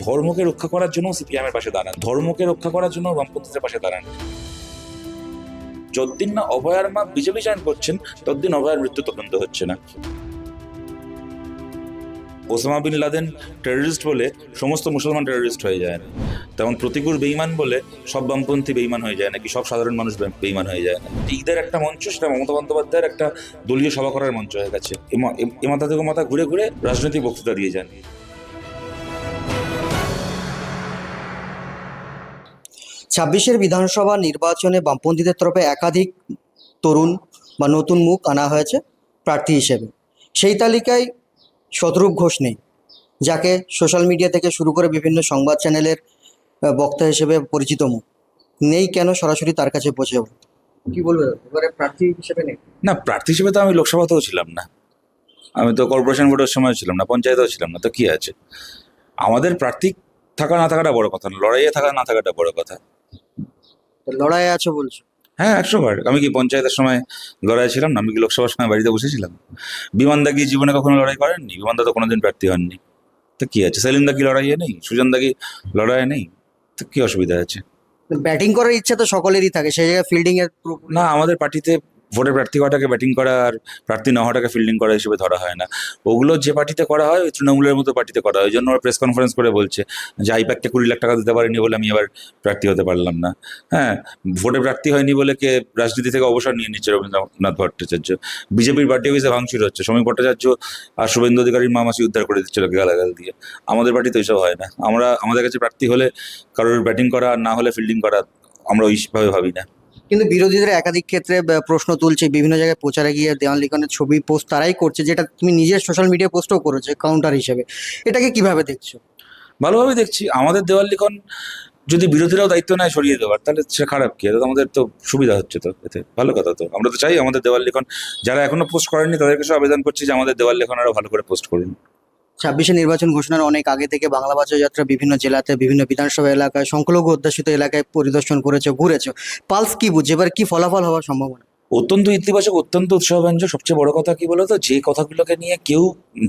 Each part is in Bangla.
ধর্মকে রক্ষা করার জন্য সিপিএম এর পাশে দাঁড়ান, ধর্মকে রক্ষা করার জন্য বামপন্থীদের পাশে দাঁড়ান। যতদিন না অভয়ার মা বিজেপি জয়েন করছেন ততদিন অভয়ার মৃত্যু তদন্ত হচ্ছে না। ওসামা বিন লাদেন টেররিস্ট বলে সমস্ত মুসলমান টেররিস্ট হয়ে যায় না, তেমন প্রতিকূল বেঈমান বলে সব বামপন্থী বেঈমান হয়ে যায় নাকি সব সাধারণ মানুষ বেঈমান হয়ে যায় না। ঈদের একটা মঞ্চ, সেটা মমতা বন্দ্যোপাধ্যায়ের একটা দলীয় সভা করার মঞ্চ হয়ে গেছে। এ মাথা থেকে মাথা ঘুরে ঘুরে রাজনৈতিক বক্তৃতা দিয়ে যান। 26-এর বিধানসভা নির্বাচনে বামপন্থীদের তরফে একাধিক তরুণ বা নতুন মুখ আনা হয়েছে প্রার্থী হিসেবে। সেই তালিকায় শতরূপ ঘোষ নেই, যাকে সোশ্যাল মিডিয়া থেকে শুরু করে বিভিন্ন সংবাদ চ্যানেলের বক্তা হিসেবে পরিচিত মুখ নেই। কেন সরাসরি তার কাছে পৌঁছে যাবো, কি বলবে এবারে প্রার্থী হিসেবে নেই? না, প্রার্থী হিসেবে তো আমি লোকসভাতেও ছিলাম না, আমি তো কর্পোরেশন ভোটের সময় ছিলাম না, পঞ্চায়েতেও ছিলাম না, তো কি আছে? আমাদের প্রার্থী থাকা না থাকাটা বড় কথা না, লড়াইয়ে থাকা না থাকাটা বড় কথা। লড়াইয়ে আছে বলছো? হ্যাঁ, 100বার। আমি কি পঞ্চায়েতের সময় লড়াই ছিলাম না? আমি কি লোকসভার সময় বাড়িতে বসেছিলাম? বিমানদা কি জীবনে কখনো লড়াই করেননি? বিমানদা তো কোনোদিন প্রার্থী হননি, তো কি আছে? সেলিমদা কি লড়াইয়ে নেই? সুজনদা কি লড়াইয়ে নেই? তো কি অসুবিধা আছে? ব্যাটিং করার ইচ্ছা তো সকলেরই থাকে, সেই জায়গায় ফিল্ডিং এর না, আমাদের পার্টিতে ভোটে প্রার্থী হওয়াটাকে ব্যাটিং করা আর প্রার্থী না হওয়াটাকে ফিল্ডিং করা হিসেবে ধরা হয় না। ওগুলো যে পার্টিতে করা হয় ওই তৃণমূলের মতো পার্টিতে করা হয়। ওই জন্য ওরা প্রেস কনফারেন্স করে বলছে যে আইপ্যাককে 20 লাখ টাকা দিতে পারিনি বলে আমি এবার প্রার্থী হতে পারলাম না। হ্যাঁ, ভোটে প্রার্থী হয়নি বলে কে রাজনীতি থেকে অবসর নিয়ে নিচ্ছে রবীন্দ্রনাথ ভট্টাচার্য। বিজেপির পার্টি অফিসে ভাঙচুর হচ্ছে, শ্রমিক ভট্টাচার্য আর শুভেন্দু অধিকারীর মামাসি উদ্ধার করে দিচ্ছিল গালাগাল দিয়ে। আমাদের পার্টিতে ওইসব হয় না। আমাদের কাছে প্রার্থী হলে কারোর ব্যাটিং করা আর না হলে ফিল্ডিং করা আমরা ওইভাবে ভাবি না। কিন্তু বিরোধীদের একাধিক ক্ষেত্রে প্রশ্ন তুলছে, বিভিন্ন জায়গায় প্রচারে গিয়ে দেওয়ান লিখনের ছবি পোস্ট তারাই করছে, যেটা তুমি নিজের সোশ্যাল মিডিয়া পোস্টও করেছে কাউন্টার হিসেবে। এটাকে কিভাবে দেখছো? ভালোভাবে দেখছি। আমাদের দেওয়াল লিখন যদি বিরোধীরাও দায়িত্ব নেয় সরিয়ে দেওয়ার, তাহলে সে খারাপ কি? এটা আমাদের তো সুবিধা হচ্ছে, তো এতে ভালো কথা। তো আমরা তো চাই আমাদের দেওয়াল লিখন যারা এখনো পোস্ট করেননি তাদেরকে সব আবেদন করছি যে আমাদের দেওয়াল লিখন আরো ভালো করে পোস্ট করুন। 26-এ নির্বাচন ঘোষণার অনেক আগে থেকে বাংলা বাজার যাত্রা বিভিন্ন জেলাতে, বিভিন্ন বিধানসভা এলাকায়, সংখ্যালঘু অধ্যুষিত এলাকায় পরিদর্শন করেছে, ঘুরেছে। পালস কি বুঝছে, এবার কি ফলাফল হওয়ার সম্ভাবনা? অত্যন্ত ইতিবাচক, অত্যন্ত উৎসাহব্যঞ্জক। সবচেয়ে বড় কথা কি বলতো, যে কথাগুলোকে নিয়ে কেউ,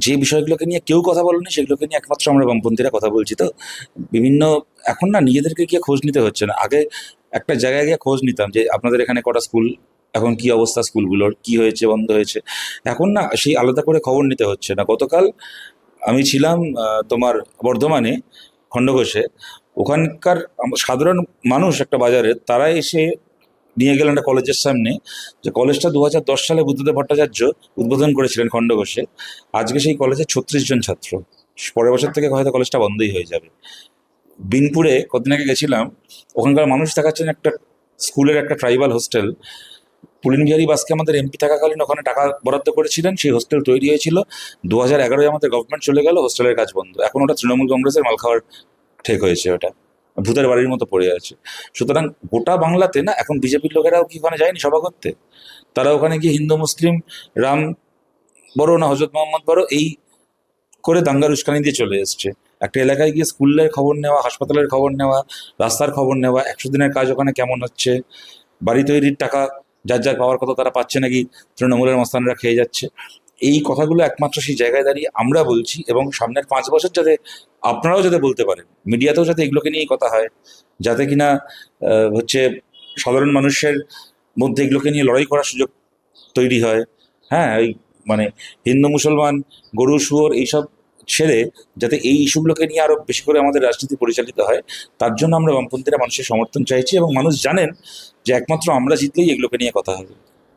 যে বিষয়গুলোকে নিয়ে কেউ কথা বলেনি সেগুলোকে নিয়ে একমাত্র আমরা বামপন্থীরা কথা বলছি। তো বিভিন্ন এখন না নিজেদেরকে গিয়ে খোঁজ নিতে হচ্ছে না। আগে একটা জায়গায় গিয়ে খোঁজ নিতাম যে আপনাদের এখানে কটা স্কুল, এখন কি অবস্থা স্কুলগুলোর, কি হয়েছে, বন্ধ হয়েছে। এখন না সেই আলাদা করে খবর নিতে হচ্ছে না। গতকাল আমি ছিলাম তোমার বর্ধমানে খণ্ডঘোষে। ওখানকার সাধারণ মানুষ একটা বাজারে, তারা এসে নিয়ে গেলেন একটা কলেজের সামনে, যে কলেজটা 2010 সালে বুদ্ধদেব ভট্টাচার্য উদ্বোধন করেছিলেন খণ্ডঘোষে। আজকে সেই কলেজে 36 জন ছাত্র। পরের বছর থেকে হয়তো কলেজটা বন্ধই হয়ে যাবে। বিনপুরে কদিন আগে গেছিলাম, ওখানকার মানুষ দেখাচ্ছেন একটা স্কুলের একটা ট্রাইবাল হোস্টেল। পুলিন বিহারী বাসকে আমাদের এমপি থাকাকালীন ওখানে টাকা বরাদ্দ করেছিলেন, সেই হোস্টেল তৈরি হয়েছিল। 2011-এ আমাদের গভর্নমেন্ট চলে গেল, হোস্টেলের কাজ বন্ধ। এখন ওটা তৃণমূল কংগ্রেসের মাল খাওয়ার ঠেক হয়েছে, ওটা ভূতের বাড়ির মতো পড়ে আছে। সুতরাং গোটা বাংলাতে না এখন বিজেপির লোকেরাও কি ওখানে যায়নি সভা করতে? তারা ওখানে গিয়ে হিন্দু মুসলিম, রাম বড় না হজরত মোহাম্মদ বড়, এই করে দাঙ্গার উস্কানি দিয়ে চলে এসছে। একটা এলাকায় গিয়ে স্কুলের খবর নেওয়া, হাসপাতালের খবর নেওয়া, রাস্তার খবর নেওয়া, 100 দিনের কাজ ওখানে কেমন হচ্ছে, বাড়ি তৈরির টাকা যার যার পাওয়ার কথা তারা পাচ্ছে নাকি তৃণমূলের মস্তানরা খেয়ে যাচ্ছে। এই কথাগুলো একমাত্র সেই জায়গায় দাঁড়িয়ে আমরা বলছি, এবং সামনের 5 বছর যাতে আপনারাও যাতে বলতে পারেন, মিডিয়াতেও যাতে এগুলোকে নিয়েই কথা হয়, যাতে কিনা হচ্ছে সাধারণ মানুষের মধ্যে এগুলোকে নিয়ে লড়াই করার সুযোগ তৈরি হয়। হ্যাঁ, ওই মানে হিন্দু মুসলমান, গরু শুয়োর এইসব ছেড়ে যাতে এই ইস্যুগুলোকে নিয়ে আরো বেশি করে আমাদের রাজনীতি পরিচালিত হয়, তার জন্য আমরা বামপন্থীরা মানুষের সমর্থন চাইছি, এবং মানুষ জানেন যে একমাত্র আমরা জিতলেই এগুলোকে নিয়ে কথা হবে।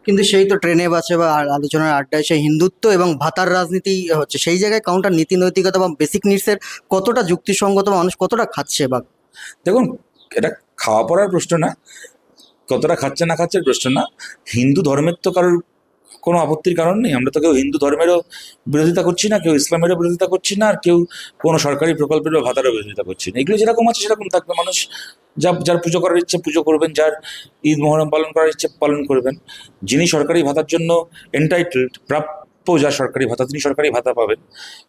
কিন্তু সেই তো ট্রেনে বাসে বা আলোচনার আড্ডায় সেই হিন্দুত্ব এবং ভাতার রাজনীতি হচ্ছে, সেই জায়গায় কাউন্টার নীতি নৈতিকতা বা বেসিক নিডসের কতটা যুক্তিসঙ্গত, মানুষ কতটা খাচ্ছে বা? দেখুন, এটা খাওয়া পড়ার প্রশ্ন না, কতটা খাচ্ছে না খাচ্ছে প্রশ্ন না। হিন্দু ধর্মের তো কারোর কোনো আপত্তির কারণ নেই। আমরা তো কেউ হিন্দু ধর্মেরও বিরোধিতা করছি না, কেউ ইসলামেরও বিরোধিতা করছি না, আর কেউ কোনো সরকারি প্রকল্পের বা ভাতারও বিরোধিতা করছি না। এগুলো যেরকম আছে সেরকম থাকবে। মানুষ যার পুজো করার ইচ্ছে পুজো করবেন, যার ঈদ মহরম পালন করার ইচ্ছে পালন করবেন। যিনি সরকারি ভাতার জন্য এন্টাইটেলড, প্রাপ্য যার সরকারি ভাতা, তিনি সরকারি ভাতা পাবেন।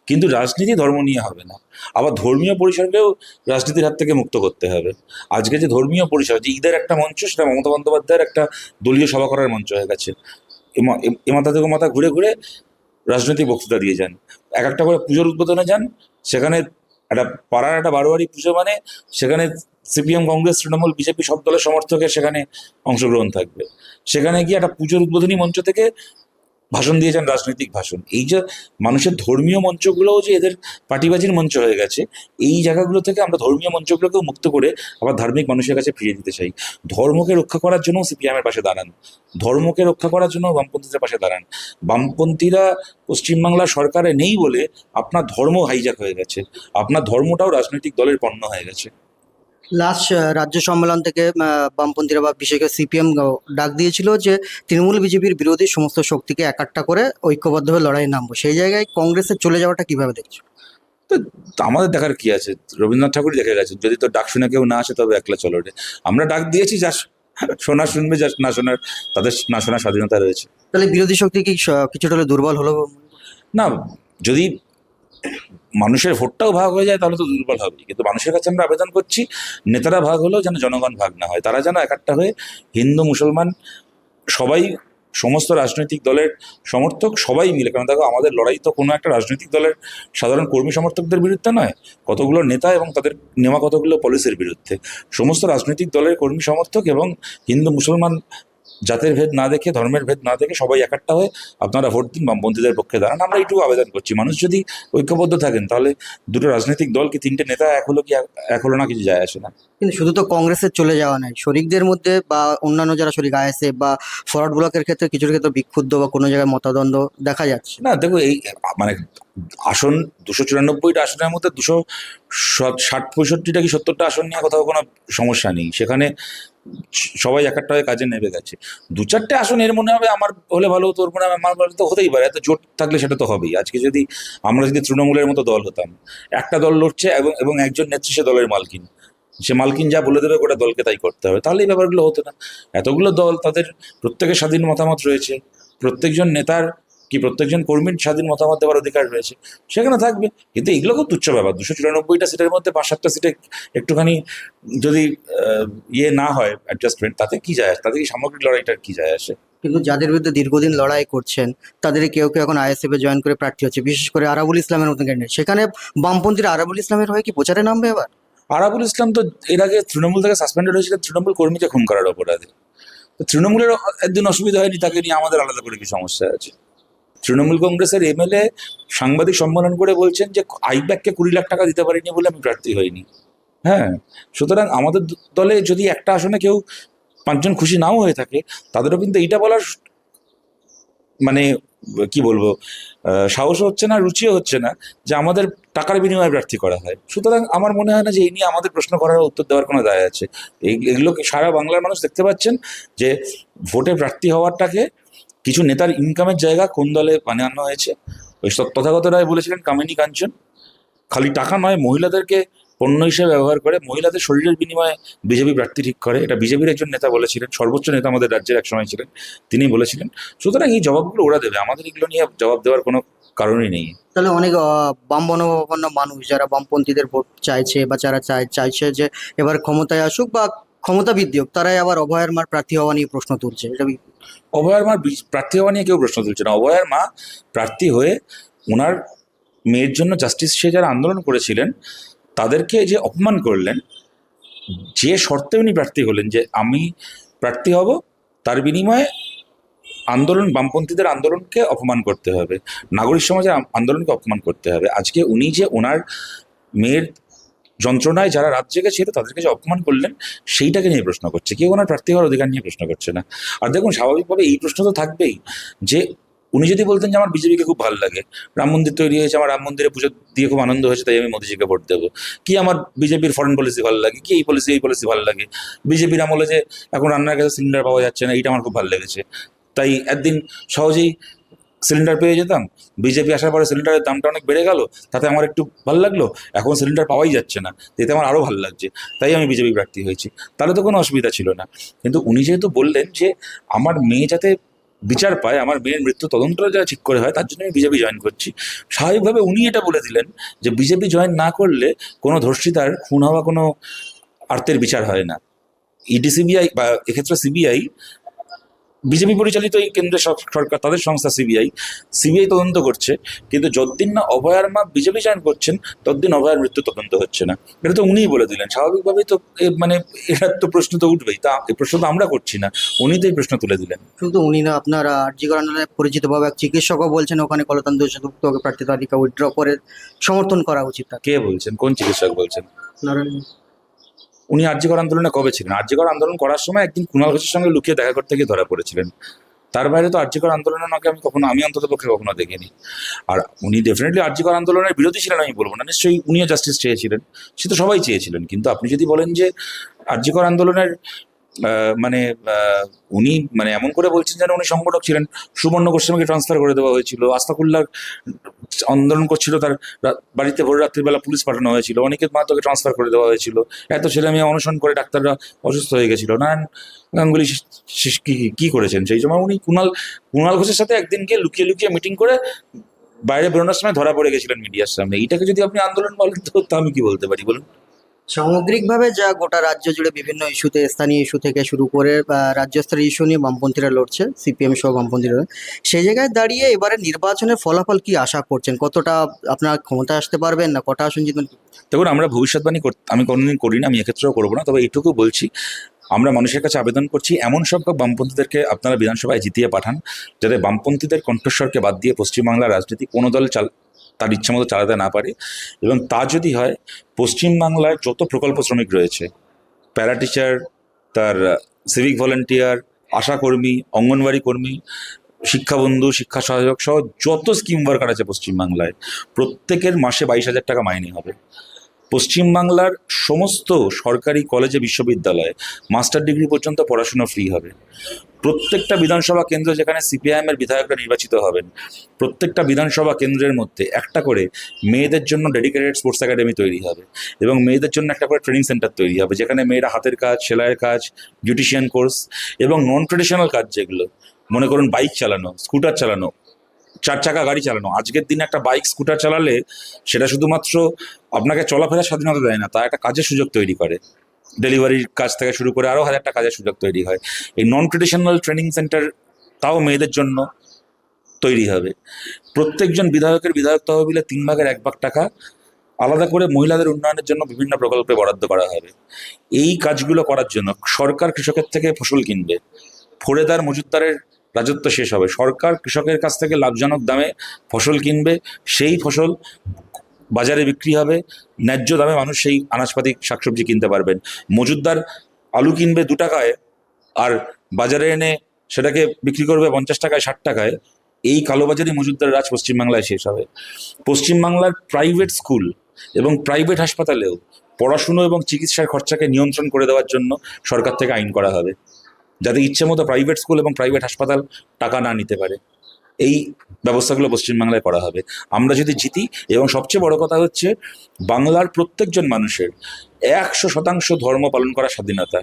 কিন্তু রাজনীতি ধর্ম নিয়ে হবে না। আবার ধর্মীয় পরিসরকেও রাজনীতির হাত থেকে মুক্ত করতে হবে। আজকে যে ধর্মীয় পরিসর, যে ঈদের একটা মঞ্চ, সেটা মমতা বন্দ্যোপাধ্যায়ের একটা দলীয় সভা করার মঞ্চ হয়ে গেছে। এ মাথা থেকে মাথা ঘুরে ঘুরে রাজনৈতিক বক্তৃতা দিয়ে যান। এক একটা করে পুজোর উদ্বোধনে যান, সেখানে একটা পাড়ার একটা বারোয়ারি পুজো মানে সেখানে সিপিএম, কংগ্রেস, তৃণমূল, বিজেপি সব দলের সমর্থকের সেখানে অংশগ্রহণ থাকবে। সেখানে গিয়ে একটা পুজোর উদ্বোধনী মঞ্চ থেকে ভাষণ দিয়েছেন, রাজনৈতিক ভাষণ। এই যে মানুষের ধর্মীয় মঞ্চগুলোও যে এদের পার্টিবাজির মঞ্চ হয়ে গেছে, এই জায়গাগুলো থেকে আমরা ধর্মীয় মঞ্চগুলোকেও মুক্ত করে আবার ধার্মিক মানুষের কাছে ফিরিয়ে দিতে চাই। ধর্মকে রক্ষা করার জন্য সিপিএমের পাশে দাঁড়ান, ধর্মকে রক্ষা করার জন্য বামপন্থীদের পাশে দাঁড়ান। বামপন্থীরা পশ্চিমবাংলা সরকারে নেই বলে আপনার ধর্ম হাইজ্যাক হয়ে গেছে, আপনার ধর্মটাও রাজনৈতিক দলের পণ্য হয়ে গেছে। লাস্ট রাজ্য সম্মেলন থেকে বামপন্থীরা বা বিশেষ করে সিপিএম ডাক দিয়েছিল যে তৃণমূল বিজেপির বিরোধী সমস্ত শক্তিকে একাট্টা করে ঐক্যবদ্ধভাবে লড়াই নামবো। সেই জায়গায় কংগ্রেসের চলে যাওয়াটা কিভাবে দেখছো? তো তো আমাদের দেখার কি আছে? রবীন্দ্রনাথ ঠাকুরই দেখে গেছেন, যদি তোর ডাক শুনে কেউ না আসে তবে একলা চলো রে। আমরা ডাক দিয়েছি, যা শোনা শুনবে, যা না শোনার তাদের না শোনার স্বাধীনতা রয়েছে। তাহলে বিরোধী শক্তি কি কিছুটা হলে দুর্বল হলো? না, যদি মানুষের ভোটটাও ভাগ হয়ে যায় তাহলে তো দুর্বল হবেই, কিন্তু মানুষের কাছে আমরা আবেদন করছি নেতারা ভাগ হলেও যেন জনগণ ভাগ না হয়, তারা যেন একাট্টা হয়ে হিন্দু মুসলমান সবাই, সমস্ত রাজনৈতিক দলের সমর্থক সবাই মিলে, কারণ দেখো আমাদের লড়াই তো কোনো একটা রাজনৈতিক দলের সাধারণ কর্মী সমর্থকদের বিরুদ্ধে নয়, কতগুলো নেতা এবং তাদের নেওয়া কতগুলো পলিসির বিরুদ্ধে। সমস্ত রাজনৈতিক দলের কর্মী সমর্থক এবং হিন্দু মুসলমান জাতের ভেদ না দেখে, ধর্মের ভেদ না দেখে সবাই একাট্টা হয়ে আপনারা ভোট দিন, বামপন্থীদের পক্ষে দাঁড়ান। আমরা এইটুকু আবেদন করছি। মানুষ যদি ঐক্যবদ্ধ থাকেন তাহলে দুটো রাজনৈতিক দল কি তিনটে নেতা এক হলো কি এক হলো না, কিছু যায় আসে না। কিন্তু শুধু তো কংগ্রেসের চলে যাওয়া নাই, শরিকদের মধ্যে বা অন্যান্য যারা শরিক আইএসএফ বা ফরওয়ার্ড ব্লকের ক্ষেত্রে কিছু ক্ষেত্রে বিক্ষুব্ধ বা কোনো জায়গায় মতদ্বন্দ্ব দেখা যাচ্ছে। না দেখো, এই মানে আসন 294টা আসনের মধ্যে 260-65টা কি 70টা আসন নিয়ে কোথাও কোনো সমস্যা নেই, সেখানে সবাই একটা হয়ে কাজে নেমে গেছে। দু চারটে আসন এর মনে হবে আমার হলে ভালো, তোর মনে হবে আমার ভালো, তো হতেই পারে, এত জোট থাকলে সেটা তো হবেই। আজকে যদি আমরা যদি তৃণমূলের মতো দল হতাম, একটা দল লড়ছে এবং এবং একজন নেত্রী সে দলের মালকিন, সে মালকিন যা বলে দেবে গোটা দলকে তাই করতে হবে, তাহলে এই ব্যাপারগুলো হতো না। এতগুলো দল, তাদের প্রত্যেকের স্বাধীন মতামত রয়েছে, প্রত্যেকজন নেতার কি প্রত্যেকজন কর্মীর স্বাধীন মতামত দেওয়ার অধিকার রয়েছে, সেখানে থাকবে। কিন্তু এগুলো খুব তুচ্ছ ব্যাপার। 294টা সিটের মধ্যে 5-7টা সিটে একটুখানি যদি ইয়ে না হয় অ্যাডজাস্টমেন্ট, তাতে কি যায় আসে? তাতে কি সামগ্রিক লড়াইটার কি যায় আসে? কিন্তু যাদের বিরুদ্ধে দীর্ঘদিন লড়াই করছেন তাদের কেউ কেউ এখন আইএসএফ এ জয়েন করে প্রার্থী হচ্ছে, বিশেষ করে আরাবুল ইসলামের মতন ক্যান্ডিডেট। সেখানে বামপন্থীরা আরাবুল ইসলামের হয়ে কি প্রচারে নামবে এবার? আরাবুল ইসলাম তো এর আগে তৃণমূল থেকে সাসপেন্ডেড হয়েছিলেন তৃণমূল কর্মীকে খুন করার অপরাধে। তো তৃণমূলের একদিন অসুবিধা হয়নি, তাকে নিয়ে আমাদের আলাদা করে কি সমস্যা আছে? তৃণমূল কংগ্রেসের এমএলএ সাংবাদিক সম্মেলন করে বলছেন যে আইপ্যাককে 20 লাখ টাকা দিতে পারিনি বলে আমি প্রার্থী হইনি। হ্যাঁ, সুতরাং আমাদের দলে যদি একটা আসনে কেউ 5জন খুশি নাও হয়ে থাকে, তাদেরও কিন্তু এইটা বলার মানে কি বলবো, সাহস হচ্ছে না, রুচিও হচ্ছে না যে আমাদের টাকার বিনিময়ে প্রার্থী করা হয়। সুতরাং আমার মনে হয় না যে এই নিয়ে আমাদের প্রশ্ন করার উত্তর দেওয়ার কোনো দায় আছে। এগুলোকে সারা বাংলার মানুষ দেখতে পাচ্ছেন যে ভোটে প্রার্থী হওয়ারটাকে কিছু নেতার ইনকামের জায়গা কোন দলে বানানো হয়েছে। ওই তথাগত রায় বলেছিলেন কামিনী কাঞ্চন, খালি টাকা নয়, মহিলাদেরকে পণ্য হিসেবে ব্যবহার করে, মহিলাদের শরীরের বিনিময়ে বিজেপি প্রার্থী ঠিক করে। এটা বিজেপির একজন নেতা বলেছিলেন, সর্বোচ্চ নেতা আমাদের রাজ্যের এক সময় ছিলেন, তিনি বলেছিলেন। সুতরাং এই জবাবগুলো ওরা দেবে, আমাদের এগুলো নিয়ে জবাব দেওয়ার কোনো কারণই নেই। তাহলে অনেক বাম মনোভাবাপন্ন মানুষ যারা বামপন্থীদের ভোট চাইছে বা যারা চাইছে যে এবার ক্ষমতায় আসুক বা ক্ষমতা বৃদ্ধি হোক, তারাই আবার অভয়ের মার প্রার্থী হওয়া নিয়ে প্রশ্ন তুলছে। এটা অভয়ার মা প্রার্থী হওয়া নিয়ে কেউ প্রশ্ন তুলছে না। অভয়ার মা প্রার্থী হয়ে ওনার মেয়ের জন্য জাস্টিস সে যারা আন্দোলন করেছিলেন তাদেরকে যে অপমান করলেন, যে শর্তে উনি প্রার্থী হলেন যে আমি প্রার্থী হব, তার বিনিময়ে আন্দোলন, বামপন্থীদের আন্দোলনকে অপমান করতে হবে, নাগরিক সমাজের আন্দোলনকে অপমান করতে হবে। আজকে উনি যে ওনার মেয়ের যন্ত্রণায় যারা রাত জেগেছিল তাদেরকে যে অপমান করলেন, সেইটাকে নিয়ে প্রশ্ন করছে, কেউ ওনার প্রার্থী হওয়ার অধিকার নিয়ে প্রশ্ন করছে না। আর দেখুন, স্বাভাবিকভাবে এই প্রশ্ন তো থাকবেই যে উনি যদি বলতেন যে আমার বিজেপিকে খুব ভালো লাগে, রাম মন্দির তৈরি হয়েছে, আমার রাম মন্দিরে পুজো দিয়ে খুব আনন্দ হয়েছে, তাই আমি মোদিজিকে ভোট দেবো, কি আমার বিজেপির ফরেন পলিসি ভালো লাগে, কি এই পলিসি ভালো লাগে, বিজেপির আমলে যে এখন রান্নার কাছে সিলিন্ডার পাওয়া যাচ্ছে না, এইটা আমার খুব ভালো লেগেছে, তাই একদিন সহজেই সিলিন্ডার পেয়ে যেতাম, বিজেপি আসার পরে সিলিন্ডারের দামটা অনেক বেড়ে গেল, তাতে আমার একটু ভালো লাগলো, এখন সিলিন্ডার পাওয়াই যাচ্ছে না, এতে আমার আরও ভালো লাগছে, তাই আমি বিজেপি প্রার্থী হয়েছি, তাহলে তো কোনো অসুবিধা ছিল না। কিন্তু উনি যেহেতু বললেন যে আমার মেয়ে যাতে বিচার পায়, আমার মেয়ের মৃত্যু তদন্তটা যারা ঠিক করে হয়, তার জন্য আমি বিজেপি জয়েন করছি, স্বাভাবিকভাবে উনি এটা বলে দিলেন যে বিজেপি জয়েন না করলে কোনো ধর্ষিতার খুন হওয়া কোনো আর্তের বিচার হয় না। ইডি সিবিআই বা এক্ষেত্রে সিবিআই বিজেপি পরিচালিত এই কেন্দ্রের সরকার, তাদের সংস্থা সিবিআই তদন্ত করছে, কিন্তু যতদিন না অভয়ার মা বিজেপি জয়েন করছেন ততদিন অভয়ার মৃত্যু তদন্ত হচ্ছে না। এটা তো উনিই বলে দিলেন, স্বাভাবিকভাবেই তো মানে এটার তো প্রশ্ন তো উঠবেই। তা এই প্রশ্ন তো আমরা করছি না, উনি তো এই প্রশ্ন তুলে দিলেন। শুধু উনি না, আপনার আরজি কর আন্দোলনে পরিচিতভাবে এক চিকিৎসকও বলছেন ওখানে কলতান দোষযুক্তকে প্রার্থী তালিকা উইথড্র করে সমর্থন করা উচিত তার। কে বলছেন? কোন চিকিৎসক বলছেন? নারায়ণ। উনি আরজিকর আন্দোলনে কবে ছিলেন? আরজিকর আন্দোলন করার সময় একদিন কুণাল ঘোষের সঙ্গে লুকিয়ে দেখা করতে গিয়ে ধরা পড়েছিলেন। তার বাইরে তো আরজিকর আন্দোলনের নাকি আমি অন্তত পক্ষে কখনো দেখিনি। আর উনি ডেফিনেটলি আরজিকর আন্দোলনের বিরোধী ছিলেন আমি বলবো না, নিশ্চয়ই উনিও জাস্টিস চেয়েছিলেন, সে তো সবাই চেয়েছিলেন। কিন্তু আপনি যদি বলেন যে আরজিকর আন্দোলনের মানে উনি মানে এমন করে বলছেন যেন উনি সংগঠক ছিলেন। সুবর্ণ গোস্বামীকে ট্রান্সফার করে দেওয়া হয়েছিল, আস্তাকুল্লাহ আন্দোলন করছিল, তার বাড়িতে ভোর রাত্রিবেলা পুলিশ পাঠানো হয়েছিল, অনিকেত মাহাতোকে ট্রান্সফার করে দেওয়া হয়েছিল, এত ছেলে মেয়ে অনশন করে ডাক্তাররা অসুস্থ হয়ে গেছিল। নারায়ণ গাঙ্গুলি কি করেছেন সেই সময়? উনি কুণাল ঘোষের সাথে একদিন গিয়ে লুকিয়ে লুকিয়ে মিটিং করে বাইরে বেরোনোর সময় ধরা পড়ে গেছিলেন মিডিয়ার সামনে। এইটাকে যদি আপনি আন্দোলন বলেন তো আমি কি বলতে পারি বলুন? সামগ্রিকভাবে যা গোটা রাজ্য জুড়ে বিভিন্ন ইস্যুতে, স্থানীয় ইস্যু থেকে শুরু করে রাজ্যস্তরের ইস্যু নিয়ে বামপন্থীরা লড়ছে, সিপিএম সহ বামপন্থীরা, সেই জায়গায় দাঁড়িয়ে এবারে নির্বাচনের ফলাফল কি আশা করছেন? কতটা আপনারা ক্ষমতা আসতে পারবেন, না কটা আসন জিতবেন? দেখুন, আমরা ভবিষ্যৎবাণী আমি কোনোদিন করি না, আমি এক্ষেত্রেও করবো না। তবে এইটুকু বলছি, আমরা মানুষের কাছে আবেদন করছি এমন সব বামপন্থীদেরকে আপনারা বিধানসভায় জিতিয়ে পাঠান যাতে বামপন্থীদের কণ্ঠস্বরকে বাদ দিয়ে পশ্চিমবাংলার রাজনীতি কোনো দল তার ইচ্ছা মতো চালাতে না পারে। এবং তা যদি হয়, পশ্চিমবাংলায় যত প্রকল্প শ্রমিক রয়েছে, প্যারা টিচার, তার সিভিক ভলেন্টিয়ার, আশাকর্মী, অঙ্গনওয়াড়ি কর্মী, শিক্ষাবন্ধু, শিক্ষা সহায়ক সহ যত স্কিম ওয়ার্কার আছে পশ্চিমবাংলায়, প্রত্যেকের মাসে 22,000 টাকা মাইনে হবে। পশ্চিমবাংলার সমস্ত সরকারি কলেজে, বিশ্ববিদ্যালয়ে মাস্টার ডিগ্রি পর্যন্ত পড়াশোনা ফ্রি হবে। প্রত্যেকটা বিধানসভা কেন্দ্র যেখানে সিপিআইএম এর বিধায়করা নির্বাচিত হবেন, প্রত্যেকটা বিধানসভা কেন্দ্রের মধ্যে একটা করে মেয়েদের জন্য ডেডিকেটেড স্পোর্টস একাডেমি তৈরি হবে, এবং মেয়েদের জন্য একটা করে ট্রেনিং সেন্টার তৈরি হবে যেখানে মেয়েরা হাতের কাজ, সেলাইয়ের কাজ, বিউটিশিয়ান কোর্স এবং নন ট্রেডিশনাল কাজ, যেগুলো মনে করুন বাইক চালানো, স্কুটার চালানো, 4 চাকা গাড়ি চালানো। আজকের দিনে একটা বাইক স্কুটার চালালে সেটা শুধুমাত্র আপনাকে চলাফেরার স্বাধীনতা দেয় না, তা একটা কাজের সুযোগ তৈরি করে। ডেলিভারির কাজ থেকে শুরু করে আরও 1000টা কাজের সুযোগ তৈরি হয়। এই নন ট্রেডিশনাল ট্রেনিং সেন্টার তাও মেয়েদের জন্য তৈরি হবে। প্রত্যেকজন বিধায়কের বিধায়ক তহবিলে 3/1 টাকা আলাদা করে মহিলাদের উন্নয়নের জন্য বিভিন্ন প্রকল্পে বরাদ্দ করা হবে। এই কাজগুলো করার জন্য সরকার কৃষকের থেকে ফসল কিনবে, ফোড়েদার মজুতদারের রাজত্ব শেষ হবে, সরকার কৃষকের কাছ থেকে লাভজনক দামে ফসল কিনবে, সেই ফসল বাজারে বিক্রি হবে, ন্যায্য দামে মানুষ সেই আনাজপাতি শাকসবজি কিনতে পারবেন। মজুতদার আলু কিনবে 2 টাকায় আর বাজারে এনে সেটাকে বিক্রি করবে 50 টাকায়, 60 টাকায়। এই কালোবাজারি মজুতদার রাজ পশ্চিমবাংলায় শেষ হবে। পশ্চিমবাংলার প্রাইভেট স্কুল এবং প্রাইভেট হাসপাতালেও পড়াশুনো এবং চিকিৎসার খরচাকে নিয়ন্ত্রণ করে দেওয়ার জন্য সরকার থেকে আইন করা হবে, যাতে ইচ্ছে মতো প্রাইভেট স্কুল এবং প্রাইভেট হাসপাতাল টাকা না নিতে পারে। এই ব্যবস্থাগুলো পশ্চিমবাংলায় করা হবে আমরা যদি জিতি। এবং সবচেয়ে বড় কথা হচ্ছে, বাংলার প্রত্যেকজন মানুষের 100% ধর্ম পালন করার স্বাধীনতা।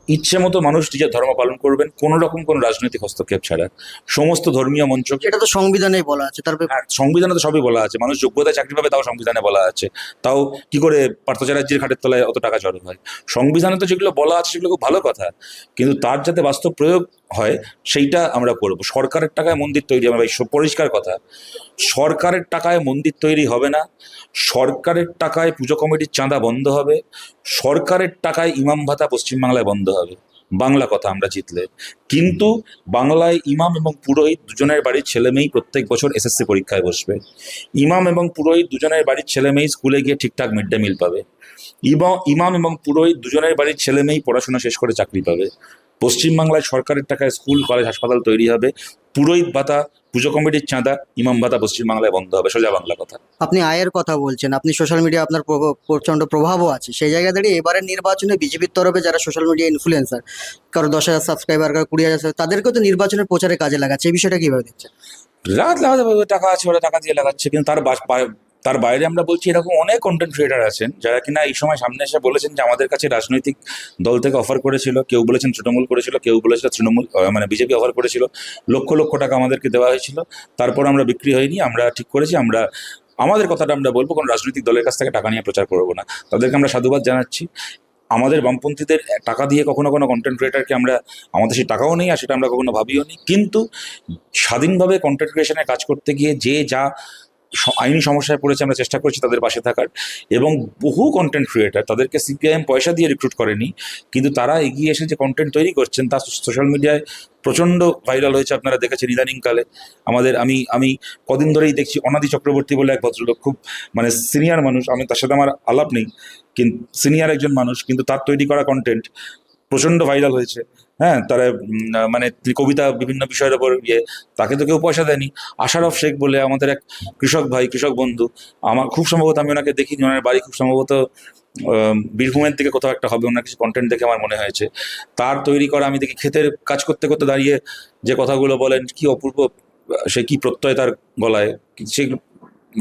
ইচ্ছে মতো মানুষ নিজের ধর্ম পালন করবেন, কোনো রকম কোনো রাজনৈতিক হস্তক্ষেপ ছাড়া। সমস্ত ধর্মীয় মঞ্চ, এটা তো সংবিধানেই বলা আছে, তারপরে সংবিধানে তো সবই বলা আছে, মানুষ যোগ্যতায় চাকরি পাবে তাও সংবিধানে বলা আছে। তাও কি করে পার্থ চ্যাটার্জির খাটের তলায় অত টাকা জড়ো হয়? সংবিধানে তো যেগুলো বলা আছে সেগুলো খুব ভালো কথা, কিন্তু তার যাতে বাস্তব প্রয়োগ হয় সেইটা আমরা করব। সরকারের টাকায় মন্দির তৈরি হবে, ভাই পরিষ্কার কথা, সরকারের টাকায় মন্দির তৈরি হবে না। সরকারের টাকায় পুজো কমিটির চাঁদা বন্ধ হবে, সরকারের টাকায় ইমাম ভাতা পশ্চিমবাংলায় বন্ধ হবে। বাংলা কথা আমরা জিতলে। কিন্তু বাংলায় ইমাম এবং পুরোহিত দুজনের বাড়ির ছেলেমেয়েই প্রত্যেক বছর এসএসসি পরীক্ষায় বসবে। ইমাম এবং পুরোহিত দুজনের বাড়ির ছেলেমেয়েই স্কুলে গিয়ে ঠিকঠাক মিড ডে মিল পাবে। ইমাম এবং পুরোহিত দুজনের বাড়ির ছেলেমেয়েই পড়াশোনা শেষ করে চাকরি পাবে। পশ্চিমবাংলায় সরকারের টাকায় স্কুল, কলেজ, হাসপাতাল তৈরি হবে। পুরোহিত ভাতা, পুজো কমিটির চাঁদা, ইমাম ভাতা পশ্চিমবাংলায় বন্ধ হবে। সোজা বাংলা কথা। আপনি আয়ের কথা বলছেন, আপনি সোশ্যাল মিডিয়া, আপনার প্রচণ্ড প্রভাবও আছে, সেই জায়গায় দাঁড়িয়ে এবারের নির্বাচনে বিজেপির তরফে যারা সোশ্যাল মিডিয়া ইনফ্লুয়েন্সার, কারো 10,000 সাবস্ক্রাইবার, কারো 20,000, তাদেরকেও তো নির্বাচনের প্রচারে কাজে লাগাচ্ছে, এই বিষয়টা কিভাবে দেখছেন? লাগাতে টাকা আছে, ওরা টাকা দিয়ে লাগাচ্ছে। কিন্তু তার বাইরে আমরা বলছি, এরকম অনেক কন্টেন্ট ক্রিয়েটার আছেন যারা কিনা এই সময় সামনে এসে বলেছেন যে আমাদের কাছে রাজনৈতিক দল থেকে অফার করেছিল, কেউ বলেছেন তৃণমূল করেছিল, কেউ বলেছিল মানে বিজেপি অফার করেছিল, লক্ষ লক্ষ টাকা আমাদেরকে দেওয়া হয়েছিল, তারপর আমরা বিক্রি হয়নি। আমরা ঠিক করেছি আমাদের কথাটা আমরা বলবো, কোনো রাজনৈতিক দলের কাছ থেকে টাকা নিয়ে প্রচার করবো না। তাদেরকে আমরা সাধুবাদ জানাচ্ছি। আমাদের বামপন্থীদের টাকা দিয়ে কখনো কোনো কন্টেন্ট ক্রিয়েটারকে আমরা, আমাদের সেই টাকাও নেই আর সেটা আমরা কখনো ভাবিও নি, কিন্তু স্বাধীনভাবে কন্টেন্ট ক্রিয়েশনে কাজ করতে গিয়ে যে যা আইনি সমস্যায় পড়েছে আমরা চেষ্টা করছি তাদের পাশে থাকার। এবং বহু কন্টেন্ট ক্রিয়েটার, তাদেরকে সিপিআইএম পয়সা দিয়ে রিক্রুট করেনি, কিন্তু তারা এগিয়ে এসে যে কন্টেন্ট তৈরি করছেন তা সোশ্যাল মিডিয়ায় প্রচণ্ড ভাইরাল হয়েছে। আপনারা দেখেছেন ইদানিংকালে আমাদের, আমি আমি কদিন ধরেই দেখছি অনাদি চক্রবর্তী বলে এক ভদ্রলোক, খুব মানে সিনিয়র মানুষ, আমি তার সাথে আমার আলাপ নেই, কিন্তু সিনিয়র একজন মানুষ, কিন্তু তার তৈরি করা কন্টেন্ট প্রচণ্ড ভাইরাল হয়েছে। হ্যাঁ, তারা মানে কবিতা বিভিন্ন বিষয়ের ওপর তাকে তো কেউ পয়সা দেয়নি। আশারফ শেখ বলে আমাদের এক কৃষক ভাই, কৃষক বন্ধু, আমার খুব সম্ভবত, আমি ওনাকে দেখিনি, ওনার বাড়ি খুব সম্ভবত বীরভূমের দিকে কোথাও একটা হবে, ওনার কিছু কন্টেন্ট দেখে আমার মনে হয়েছে। তার তৈরি করা, আমি দেখি ক্ষেতের কাজ করতে করতে দাঁড়িয়ে যে কথাগুলো বলেন, কি অপূর্ব, সে কি প্রত্যয় তার গলায়, সেগুলো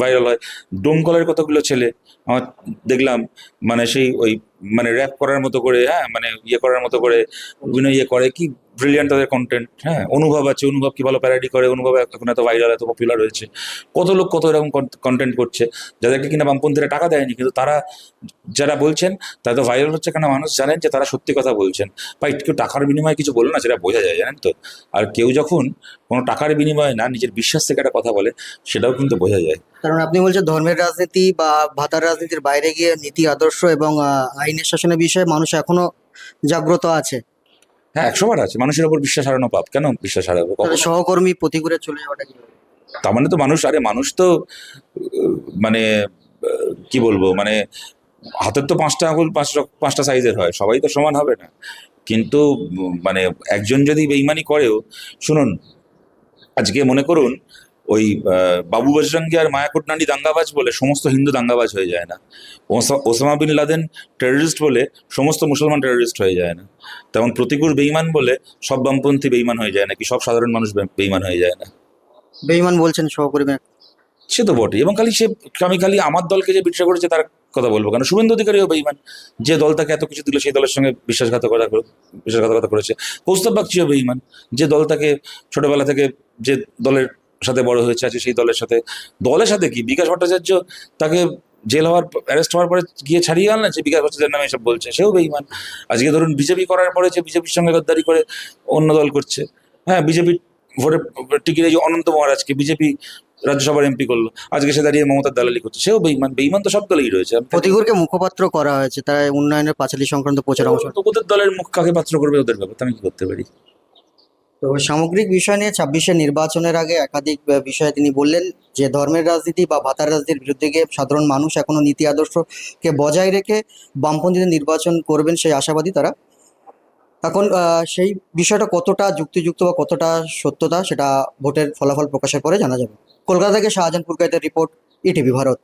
ভাইরাল হয়। ডোমকলের কতগুলো ছেলে আমার দেখলাম, মানে সেই ওই মানে র্যাপ করার মতো করে, হ্যাঁ মানে করার মতো করে অভিনয় করে, কি ব্রিলিয়ান্ট তাদের কন্টেন্ট। হ্যাঁ, অনুভব আছে, অনুভব কি ভালো প্যারাডি করে, অনুভব এখন এত ভাইরাল, এত পপুলার হয়েছে। কত লোক কত এরকম কন্টেন্ট করছে, যাদেরকে কিনা বামপন্থীরা টাকা দেয়নি, কিন্তু তারা যারা বলছেন তারা তো ভাইরাল হচ্ছে, কেন মানুষ জানেন যে তারা সত্যি কথা বলছেন। বা কেউ টাকার বিনিময়ে কিছু বলো না, সেটা বোঝা যায়, জানেন তো। আর কেউ যখন কোনো টাকার বিনিময়ে না, নিজের বিশ্বাস থেকে একটা কথা বলে, সেটাও কিন্তু বোঝা যায়। কারণ আপনি বলছেন ধর্মের রাজনীতি বা ভাতার রাজনীতির বাইরে গিয়ে নীতি আদর্শ এবং আইনের শাসনের বিষয়ে মানুষ এখনো জাগ্রত আছে। হ্যাঁ, 100বার আছে। মানুষের ওপর বিশ্বাস হারানো পাপ, কেন বিশ্বাস হারাবো তাহলে কখনো? সহকর্মী প্রতি করে চলে যাওয়াটা কি? তার মানে তো মানুষ, আরে মানুষ তো মানে কি বলবো, মানে হাতের তো 5টা আঙুল 5টা সাইজের হয়, সবাই তো সমান হবে না। কিন্তু মানে একজন যদি বেইমানি করেও, শুনুন, আজকে মনে করুন ওই বাবু বজরঙ্গি আর মায়া কোটনানি দাঙ্গাবাজ বলে সমস্ত হিন্দু দাঙ্গাবাজ হয়ে যায় না। ওসামা বিন লাদেন টেররিস্ট বলে সমস্ত মুসলমান টেররিস্ট হয়ে যায় না। তেমন প্রতিকূল বেইমান বলে সব বামপন্থী বেইমান হয়ে যায় নাকি সব সাধারণ মানুষ বেইমান হয়ে যায় না। বেঈমান বলছেন সহকর্মী। সে তো বটে, এবং আমি খালি আমার দলকে যে বিট্রে করেছে তার কথা বলবো কেন? শুভেন্দু অধিকারীও বেইমান, যে দল তাকে এত কিছু দিল সেই দলের সঙ্গে বিশ্বাসঘাতকতা করেছে। কৌস্তব বাগচিও বেইমান, যে দল তাকে ছোটবেলা থেকে যে দলের সাথে বড় হয়েছে, আছে সেই দলের সাথে কি বিকাশ ভট্টাচার্য তাকে জেল হওয়ার, অ্যারেস্ট হওয়ার পরে গিয়ে ছাড়িয়ে আনলেন, সে বিকাশ ভট্টাচার্যের নামে এসব বলছে, সেও বেইমান। আজকে ধরুন বিজেপি করার পরে যে বিজেপির সঙ্গে গদ্দারি করে অন্য দল করছে। হ্যাঁ, বিজেপি ভোটে টিকিট, এই যে অনন্ত মহারাজকে বিজেপি রাজ্যসভার এমপি করলো, আজকে সে দাঁড়িয়ে মমতার দালালি করছে, সেও বেইমান। বেইমান তো সব দলেই রয়েছে। প্রতিকূলকে মুখপাত্র করা হয়েছে, তাই উন্নয়নের পাঁচালী সংক্রান্ত প্রচার অংশ। তো ওদের দলের মুখ কাকে পাত্র করবে, ওদের ব্যাপার, আমি কি করতে পারি? তো সামগ্রিক বিষয় নিয়ে 26-এর নির্বাচনের আগে একাধিক বিষয়ে তিনি বললেন যে ধর্মের রাজনীতি বা ভাতার রাজনীতির বিরুদ্ধে গিয়ে সাধারণ মানুষ এখনো নীতি আদর্শকে বজায় রেখে বামপন্থীদের নির্বাচন করবেন, সেই আশাবাদী তারা। এখন সেই বিষয়টা কতটা যুক্তিযুক্ত বা কতটা সত্যতা, সেটা ভোটের ফলাফল প্রকাশের পরে জানা যাবে। কলকাতা থেকে শাহজাহান পুরকাইতের রিপোর্ট, ইটিভি ভারত।